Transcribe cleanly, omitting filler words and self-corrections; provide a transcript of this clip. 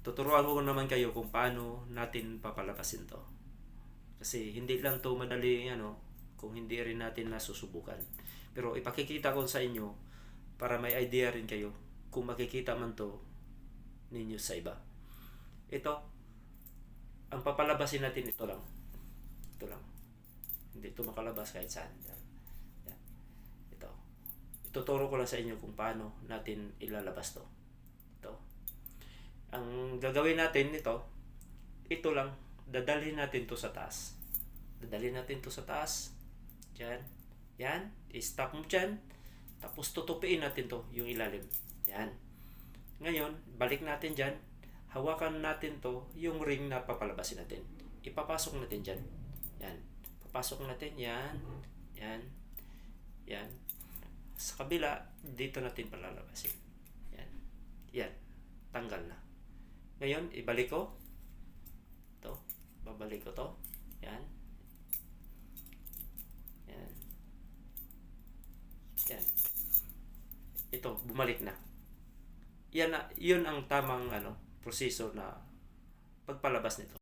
tuturuan ko naman kayo kung paano natin papalabasin to. Kasi hindi lang to madali kung hindi rin natin nasusubukan. Pero ipakikita ko sa inyo para may idea rin kayo kung makikita man to ninyo sa iba. Ito, ang papalabasin natin ito lang. Ito lang. Hindi ito makalabas kahit saan. Yan. Ito. Ituturo ko lang sa inyo kung paano natin ilalabas to. Ito. Ang gagawin natin ito lang. Dadalhin natin to sa taas. Dadalhin natin to sa taas. Diyan. Yan. I-stop mo dyan. Tapos tutupiin natin to, yung ilalim. Yan. Ngayon, balik natin dyan. Hawakan natin to, yung ring na papalabasin natin. Ipapasok natin dyan. Yan. Papasok natin. Yan. Yan. Yan. Sa kabila, dito natin palalabasin. Yan. Yan. Tanggal na. Ngayon, ibalik ko. Ito. Babalik ko to. Yan. Yan. Yan. Ito, bumalik na. Yan na, yun ang tamang proseso na pagpalabas nito.